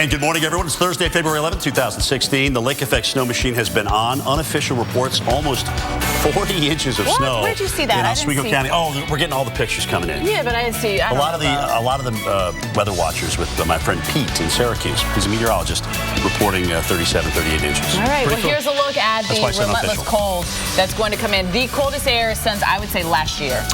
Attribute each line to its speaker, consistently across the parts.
Speaker 1: And good morning, everyone. It's Thursday, February 11th, 2016. The Lake Effect Snow Machine has been on. Unofficial reports, almost 40 inches of snow.
Speaker 2: Where did you see that?
Speaker 1: In Oswego County. Oh, we're getting all the pictures coming in.
Speaker 2: Yeah, but I didn't see.
Speaker 1: A lot of the weather watchers with my friend Pete in Syracuse. He's a meteorologist reporting 37, 38 inches.
Speaker 2: All right. Well, here's a look at the relentless cold that's going to come in. The coldest air since, I would say, last year.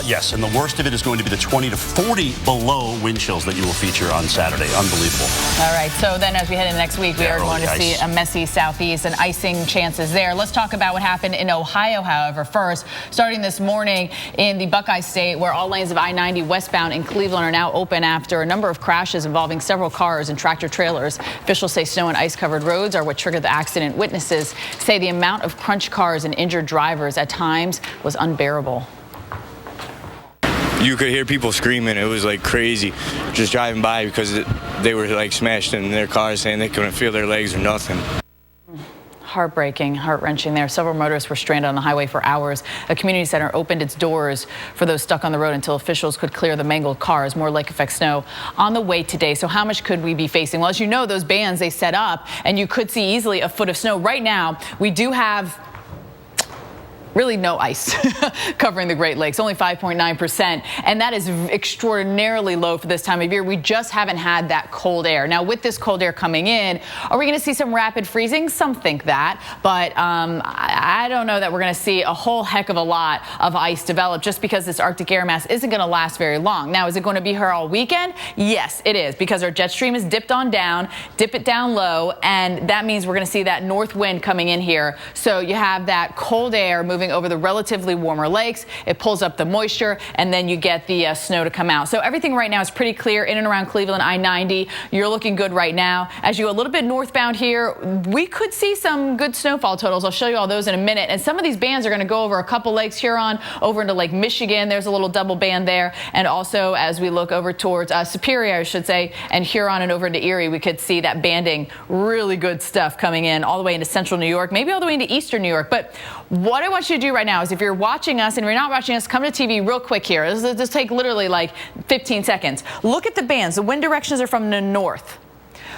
Speaker 1: Yes, and the worst of it is going to be the 20 to 40 below wind chills that you will feature on Saturday. Unbelievable.
Speaker 2: All right, so then as we head into next week, we are going to see a messy southeast and icing chances there. Let's talk about what happened in Ohio, however, first. Starting this morning in the Buckeye State, where all lanes of I-90 westbound in Cleveland are now open after a number of crashes involving several cars and tractor trailers. Officials say snow and ice-covered roads are what triggered the accident. Witnesses say the amount of crunched cars and injured drivers at times was unbearable.
Speaker 3: You could hear people screaming. It was like crazy just driving by because they were like smashed in their cars, saying they couldn't feel their legs or nothing.
Speaker 2: Heartbreaking, heart-wrenching there. Several motorists were stranded on the highway for hours. A community center opened its doors for those stuck on the road until officials could clear the mangled cars. More lake effect snow on the way today. So how much could we be facing? Well, as you know, those bands they set up, and you could see easily a foot of snow. Right now, we do have really no ice covering the Great Lakes, only 5.9%. And that is extraordinarily low for this time of year. We just haven't had that cold air. Now, with this cold air coming in, are we going to see some rapid freezing? Some think that. But I don't know that we're going to see a whole heck of a lot of ice develop just because this Arctic air mass isn't going to last very long. Now, is it going to be here all weekend? Yes, it is, because our jet stream is dipped on down, dip it down low, and that means we're going to see that north wind coming in here. So you have that cold air moving over the relatively warmer lakes. It pulls up the moisture, and then you get the snow to come out. So everything right now is pretty clear in and around Cleveland, I-90. You're looking good right now. As you go a little bit northbound here, we could see some good snowfall totals. I'll show you all those in a minute. And some of these bands are going to go over a couple lakes, Huron, over into Lake Michigan. There's a little double band there. And also, as we look over towards Superior, I should say, and Huron and over into Erie, we could see that banding. Really good stuff coming in all the way into central New York, maybe all the way into eastern New York. But what I want you to do right now is, if you're watching us and you're not watching us, come to TV real quick here. This take literally like 15 seconds. Look at the bands. The wind directions are from the north.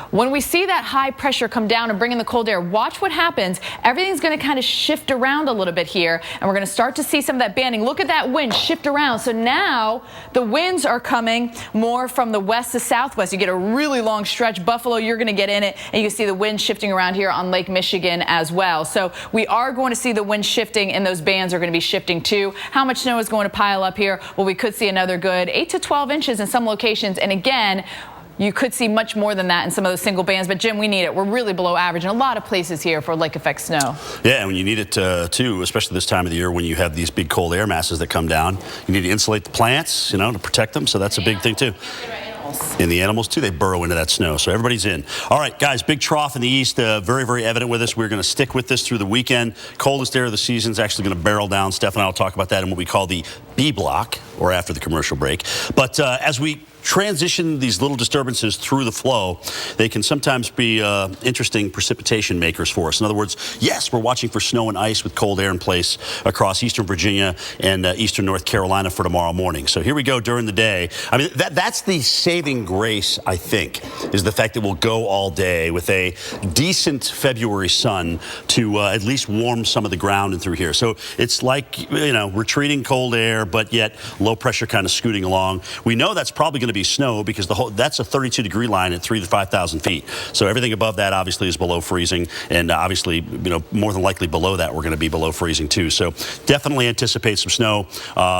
Speaker 2: When we see that high pressure come down and bring in the cold air, watch what happens. Everything's going to kind of shift around a little bit here, and we're going to start to see some of that banding. Look at that wind shift around. So now the winds are coming more from the west to southwest. You get a really long stretch. Buffalo, you're going to get in it, and you see the wind shifting around here on Lake Michigan as well. So we are going to see the wind shifting, and those bands are going to be shifting too. How much snow is going to pile up here? Well, we could see another good 8 to 12 inches in some locations, and again, you could see much more than that in some of those single bands. But, Jim, we need it. We're really below average in a lot of places here for lake effect snow.
Speaker 1: Yeah, and you need it, too, especially this time of the year when you have these big cold air masses that come down. You need to insulate the plants, to protect them. So that's a big thing, too. And the animals, too, they burrow into that snow. So everybody's in. All right, guys, big trough in the east, very, very evident with us. We're going to stick with this through the weekend. Coldest air of the season is actually going to barrel down. Steph and I will talk about that in what we call the B block, or after the commercial break. But as we transition these little disturbances through the flow, they can sometimes be interesting precipitation makers for us. In other words, yes, we're watching for snow and ice with cold air in place across eastern Virginia and eastern North Carolina for tomorrow morning. So here we go during the day. I mean, that's the saving grace, I think, is the fact that we'll go all day with a decent February sun to at least warm some of the ground in through here. So it's like, retreating cold air, but yet low pressure kind of scooting along. We know that's probably going to be snow because that's a 32-degree line at 3,000 to 5,000 feet. So everything above that obviously is below freezing, and obviously, more than likely below that we're going to be below freezing too. So definitely anticipate some snow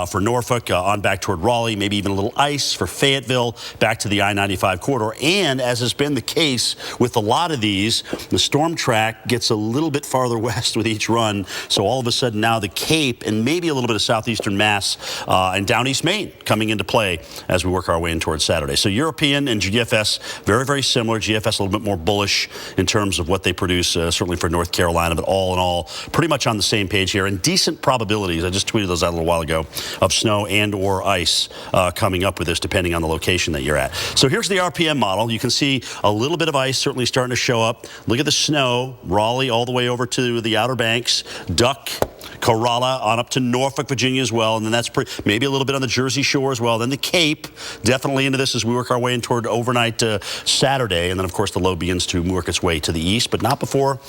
Speaker 1: for Norfolk on back toward Raleigh, maybe even a little ice for Fayetteville back to the I-95 corridor. And as has been the case with a lot of these, the storm track gets a little bit farther west with each run. So all of a sudden now the Cape and maybe a little bit of southeastern Mass and down East Maine coming into play as we work our way in towards Saturday. So European and GFS, very, very similar. GFS a little bit more bullish in terms of what they produce, certainly for North Carolina, but all in all, pretty much on the same page here. And decent probabilities, I just tweeted those out a little while ago, of snow and or ice coming up with this, depending on the location that you're at. So here's the RPM model. You can see a little bit of ice certainly starting to show up. Look at the snow, Raleigh all the way over to the Outer Banks, Duck Corolla on up to Norfolk, Virginia as well. And then that's maybe a little bit on the Jersey Shore as well. Then the Cape, definitely into this as we work our way in toward overnight Saturday. And then, of course, the low begins to work its way to the east, but not before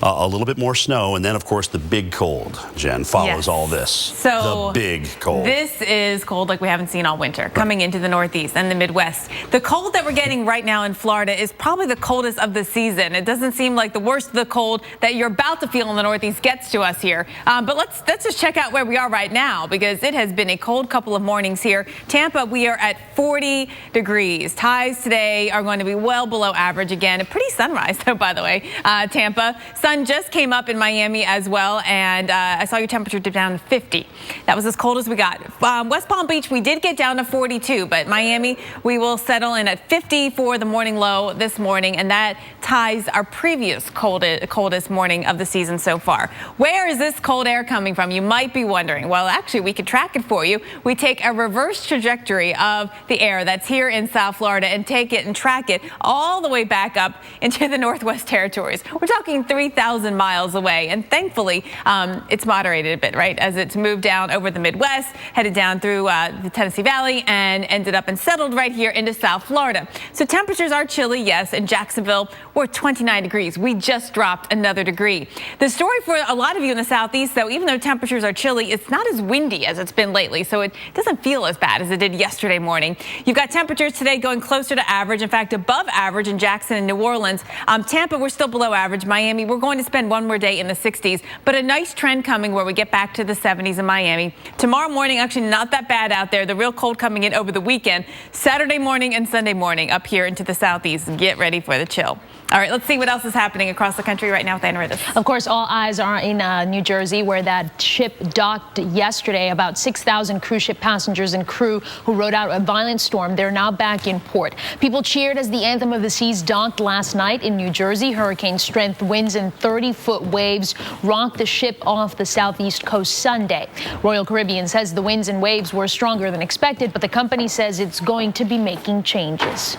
Speaker 1: a little bit more snow. And then, of course, the big cold, Jen, follows all this.
Speaker 4: So
Speaker 1: the big cold.
Speaker 4: This is cold like we haven't seen all winter, coming into the Northeast and the Midwest. The cold that we're getting right now in Florida is probably the coldest of the season. It doesn't seem like the worst of the cold that you're about to feel in the Northeast gets to us here. But let's just check out where we are right now, because it has been a cold couple of mornings here. Tampa, we are at 40 degrees. Highs today are going to be well below average again. A pretty sunrise, though, by the way. Tampa, sun just came up in Miami as well, and I saw your temperature dip down to 50. That was as cold as we got. West Palm Beach, we did get down to 42, but Miami, we will settle in at 50 for the morning low this morning, and that ties our previous coldest morning of the season so far. Where is this cold air coming from? You might be wondering. Well, actually, we could track it for you. We take a reverse trajectory of the air that's here in South Florida and take it and track it all the way back up into the Northwest Territories. We're talking 3,000 miles away, and thankfully, it's moderated a bit, right, as it's moved down over the Midwest, headed down through the Tennessee Valley, and ended up and settled right here into South Florida. So temperatures are chilly, yes. In Jacksonville, we're 29 degrees. We just dropped another degree. The story for a lot of you in the Southeast, though, even though temperatures are chilly, it's not as windy as it's been lately, so it doesn't feel as bad as it did yesterday morning. You've got temperatures today going closer to average, in fact, above average in Jackson and New Orleans. Tampa, we're still below average. Miami, we're going to spend one more day in the 60s, but a nice trend coming where we get back to the 70s in Miami. Tomorrow morning, actually not that bad out there. The real cold coming in over the weekend. Saturday morning and Sunday morning up here into the Southeast. Get ready for the chill. All right, let's see what else is happening across the country right now with Ann Riddis.
Speaker 5: Of course, all eyes are in New Jersey, where that ship docked yesterday. About 6,000 cruise ship passengers and crew who rode out a violent storm. They're now back in port. People cheered as the Anthem of the Seas docked last night in New Jersey. Hurricane strength winds and 30-foot waves rocked the ship off the southeast coast Sunday. Royal Caribbean says the winds and waves were stronger than expected, but the company says it's going to be making changes.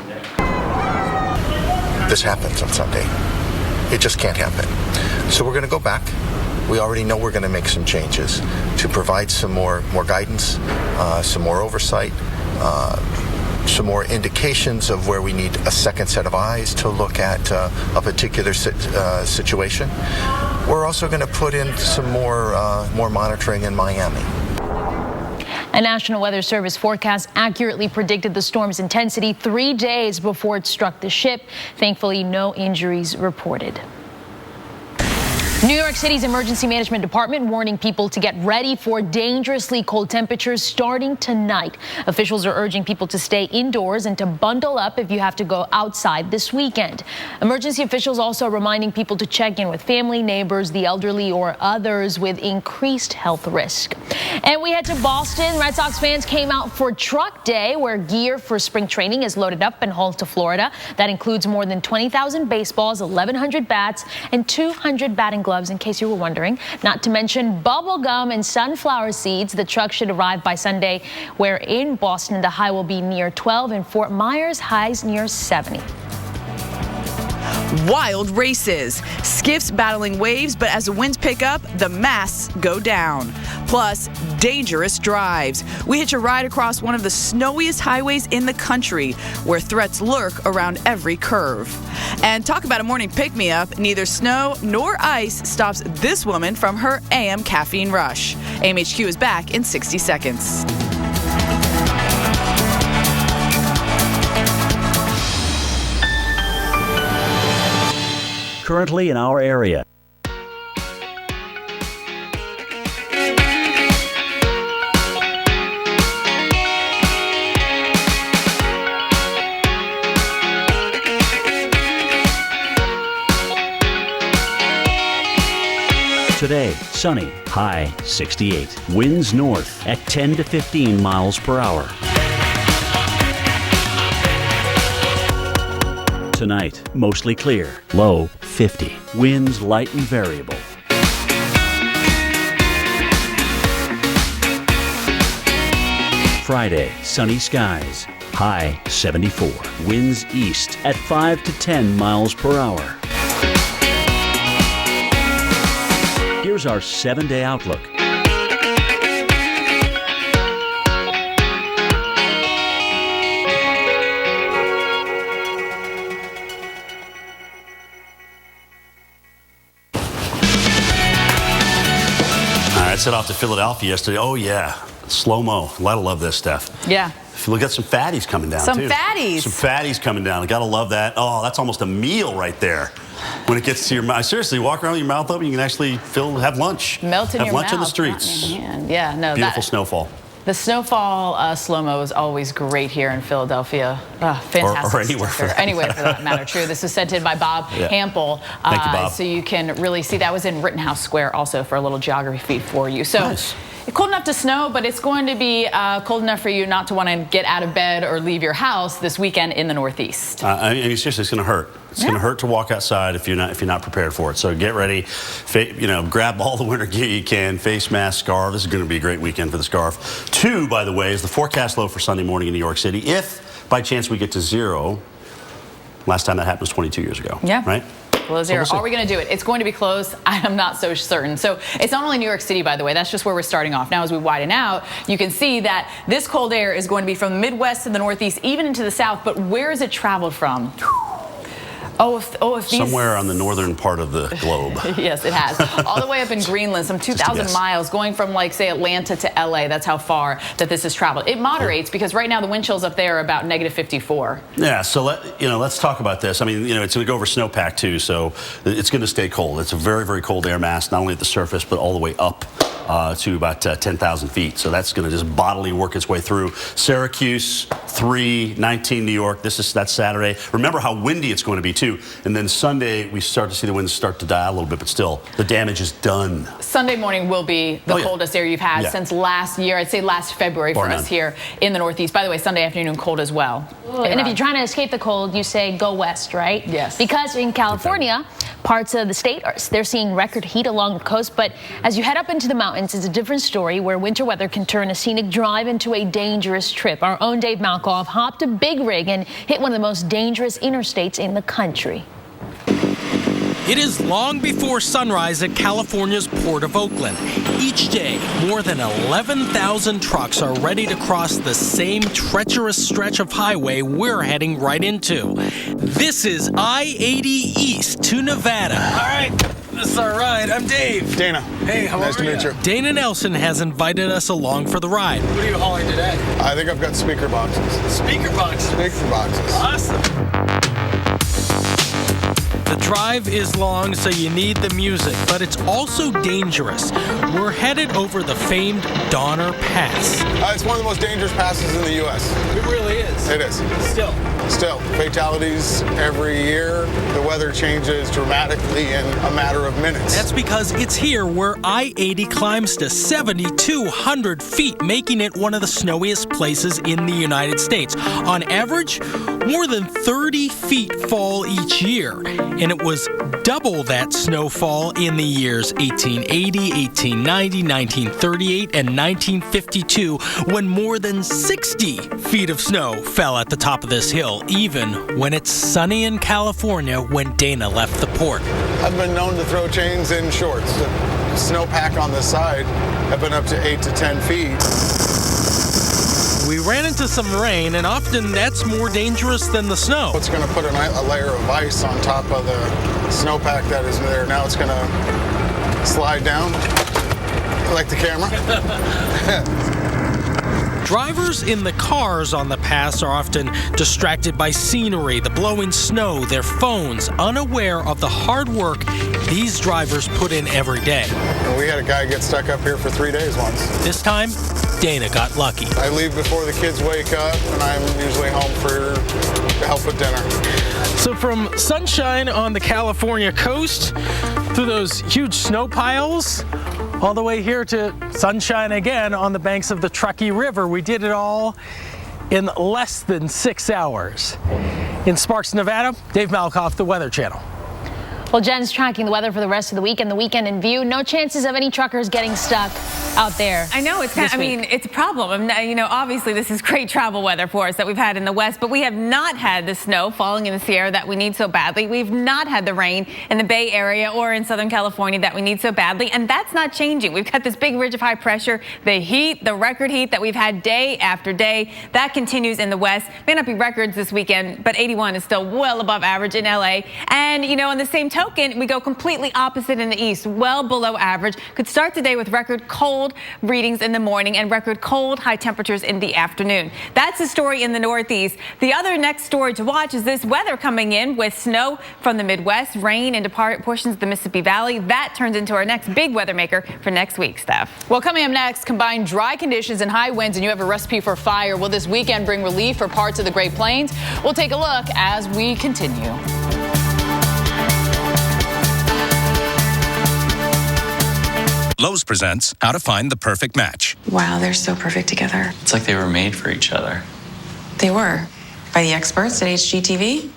Speaker 6: This happens on Sunday. It just can't happen. So we're going to go back. We already know we're going to make some changes to provide some more guidance, some more oversight, some more indications of where we need a second set of eyes to look at a particular situation. We're also going to put in some more monitoring in Miami.
Speaker 5: A National Weather Service forecast accurately predicted the storm's intensity 3 days before it struck the ship. Thankfully, no injuries reported. New York City's Emergency Management Department warning people to get ready for dangerously cold temperatures starting tonight. Officials are urging people to stay indoors and to bundle up if you have to go outside this weekend. Emergency officials also reminding people to check in with family, neighbors, the elderly, or others with increased health risk. And we head to Boston. Red Sox fans came out for Truck Day, where gear for spring training is loaded up and hauled to Florida. That includes more than 20,000 baseballs, 1,100 bats, and 200 batting gloves, in case you were wondering. Not to mention bubble gum and sunflower seeds. The truck should arrive by Sunday, where in Boston the high will be near 12 and Fort Myers highs near 70.
Speaker 7: Wild races, skiffs battling waves, but as the winds pick up, the masts go down. Plus, dangerous drives. We hitch a ride across one of the snowiest highways in the country, where threats lurk around every curve. And talk about a morning pick-me-up, neither snow nor ice stops this woman from her AM caffeine rush. AMHQ is back in 60 seconds.
Speaker 8: Currently in our area. Today, sunny, high 68. Winds north at 10 to 15 miles per hour. Tonight, mostly clear, low 50. Winds light and variable. Friday, sunny skies, high 74. Winds east at 5 to 10 miles per hour. Here's Here's our 7-day outlook.
Speaker 1: I set off to Philadelphia yesterday. Oh, yeah. Slow-mo. A lot of love this, Steph.
Speaker 2: Yeah.
Speaker 1: Look at some fatties coming down,
Speaker 2: Some
Speaker 1: too.
Speaker 2: fatties.
Speaker 1: Some fatties coming down. I got to love that. Oh, that's almost a meal right there. When it gets to your mouth. Seriously, walk around with your mouth open, you can actually have lunch.
Speaker 2: Melt in
Speaker 1: have
Speaker 2: your
Speaker 1: lunch
Speaker 2: mouth.
Speaker 1: in the streets.
Speaker 2: Not in your hand. Yeah, no.
Speaker 1: Beautiful snowfall.
Speaker 2: The snowfall slow-mo is always great here in Philadelphia. Fantastic.
Speaker 1: Or anywhere for that
Speaker 2: Anywhere for that matter. True. This was sent in by Bob Hampel.
Speaker 1: Thank you, Bob.
Speaker 2: So you can really see that was in Rittenhouse Square also for a little geography feed for you. So.
Speaker 1: Nice.
Speaker 2: Cold enough to snow, but it's going to be cold enough for you not to want to get out of bed or leave your house this weekend in the Northeast.
Speaker 1: I mean, seriously, it's going to hurt. It's going to hurt to walk outside if you're not prepared for it. So get ready. Grab all the winter gear you can. Face mask, scarf. This is going to be a great weekend for the scarf. 2, by the way, is the forecast low for Sunday morning in New York City. If by chance we get to 0, last time that happened was 22 years ago.
Speaker 2: Yeah.
Speaker 1: Right.
Speaker 2: Below 0.
Speaker 1: So
Speaker 2: Are we going to do it? It's going to be close. I am not so certain. So it's not only New York City, by the way. That's just where we're starting off. Now, as we widen out, you can see that this cold air is going to be from the Midwest to the Northeast, even into the South. But where has it traveled from? If these...
Speaker 1: Somewhere on the northern part of the globe.
Speaker 2: Yes, it has. All the way up in Greenland, some 2,000 miles, going from, like, say, Atlanta to L.A. That's how far that this has traveled. It moderates because right now the wind chills up there are about -54.
Speaker 1: Yeah, so let's talk about this. I mean, it's going to go over snowpack, too, so it's going to stay cold. It's a very, very cold air mass, not only at the surface, but all the way up to about 10,000 feet. So that's going to just bodily work its way through. Syracuse, 3, 19 New York. That's Saturday. Remember how windy it's going to be, too. And then Sunday, we start to see the winds start to die a little bit, but still, the damage is done.
Speaker 2: Sunday morning will be the coldest air you've had since last year. I'd say last February for us here in the Northeast. By the way, Sunday afternoon, cold as well.
Speaker 5: And if you're trying to escape the cold, you say go west, right?
Speaker 2: Yes.
Speaker 5: Because in California, parts of the state, they're seeing record heat along the coast. But as you head up into the mountains, it's a different story where winter weather can turn a scenic drive into a dangerous trip. Our own Dave Malkoff hopped a big rig and hit one of the most dangerous interstates in the country.
Speaker 9: It is long before sunrise at California's Port of Oakland. Each day, more than 11,000 trucks are ready to cross the same treacherous stretch of highway we're heading right into. This is I-80 East to Nevada. All right, this is our ride. I'm Dave.
Speaker 10: Dana.
Speaker 9: Hey, how
Speaker 10: nice
Speaker 9: are
Speaker 10: to meet you.
Speaker 9: Dana Nelson has invited us along for the ride. What are you hauling today?
Speaker 10: I think I've got speaker boxes.
Speaker 9: Speaker boxes.
Speaker 10: Speaker boxes.
Speaker 9: Awesome. The drive is long, so you need the music, but it's also dangerous. We're headed over the famed Donner Pass.
Speaker 10: It's one of the most dangerous passes in the U.S.
Speaker 9: It really is.
Speaker 10: It is. Still, fatalities every year. The weather changes dramatically in a matter of minutes.
Speaker 9: That's because it's here where I-80 climbs to 7,200 feet, making it one of the snowiest places in the United States. On average, more than 30 feet fall each year, and it was double that snowfall in the years 1880, 1890, 1938, and 1952, when more than 60 feet of snow fell at the top of this hill, even when it's sunny in California when Dana left the port.
Speaker 10: I've been known to throw chains in shorts. The snowpack on the side have been up to 8 to 10 feet.
Speaker 9: We ran into some rain, and often that's more dangerous than the snow.
Speaker 10: It's going to put a layer of ice on top of the snowpack that is there. Now it's going to slide down, like the camera.
Speaker 9: Drivers in the cars on the pass are often distracted by scenery, the blowing snow, their phones, unaware of the hard work these drivers put in every day.
Speaker 10: And we had a guy get stuck up here for 3 days once.
Speaker 9: This time, Dana got lucky.
Speaker 10: I leave before the kids wake up, and I'm usually home to help with dinner.
Speaker 9: So from sunshine on the California coast, through those huge snow piles, all the way here to sunshine again on the banks of the Truckee River. We did it all in less than 6 hours. In Sparks, Nevada, Dave Malkoff, the Weather Channel.
Speaker 5: Well, Jen's tracking the weather for the rest of the week and the weekend in view. No chances of any truckers getting stuck out there.
Speaker 4: I know, it's kind of, I mean, it's a problem. You know, obviously this is great travel weather for us that we've had in the west, but we have not had the snow falling in the Sierra that we need so badly. We've not had the rain in the Bay Area or in Southern California that we need so badly, and that's not changing. We've got this big ridge of high pressure, the heat, the record heat that we've had day after day, that continues in the west. May not be records this weekend, but 81 is still well above average in LA. And, you know, on the same token, we go completely opposite in the east, well below average. Could start today with record cold readings in the morning and record cold high temperatures in the afternoon. That's the story in the Northeast. The other next story to watch is this weather coming in with snow from the Midwest, rain into portions of the Mississippi Valley. That turns into our next big weather maker for next week, Steph.
Speaker 2: Well, coming up next, combined dry conditions and high winds, and you have a recipe for fire. Will this weekend bring relief for parts of the Great Plains? We'll take a look as we continue.
Speaker 11: Lowe's presents How to Find the Perfect Match.
Speaker 12: Wow, they're so perfect together.
Speaker 13: It's like they were made for each other.
Speaker 12: They were. By the experts at HGTV?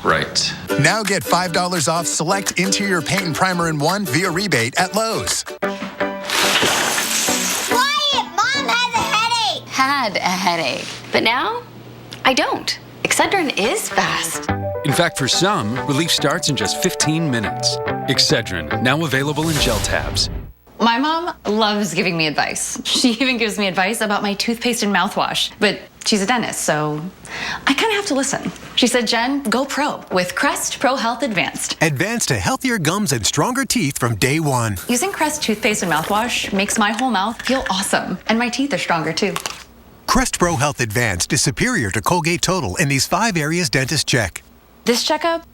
Speaker 13: Right.
Speaker 11: Now get $5 off select interior paint and primer in one via rebate at Lowe's.
Speaker 14: Quiet! Mom has a headache!
Speaker 15: Had a headache, but now I don't. Excedrin is fast.
Speaker 16: In fact, for some, relief starts in just 15 minutes. Excedrin, now available in gel tabs.
Speaker 15: My mom loves giving me advice. She even gives me advice about my toothpaste and mouthwash. But she's a dentist, so I kind of have to listen. She said, Jen, go pro with Crest Pro Health Advanced.
Speaker 17: Advanced to healthier gums and stronger teeth from day one.
Speaker 15: Using Crest toothpaste and mouthwash makes my whole mouth feel awesome. And my teeth are stronger, too.
Speaker 17: Crest Pro Health Advanced is superior to Colgate Total in these 5 areas dentists check.
Speaker 15: This checkup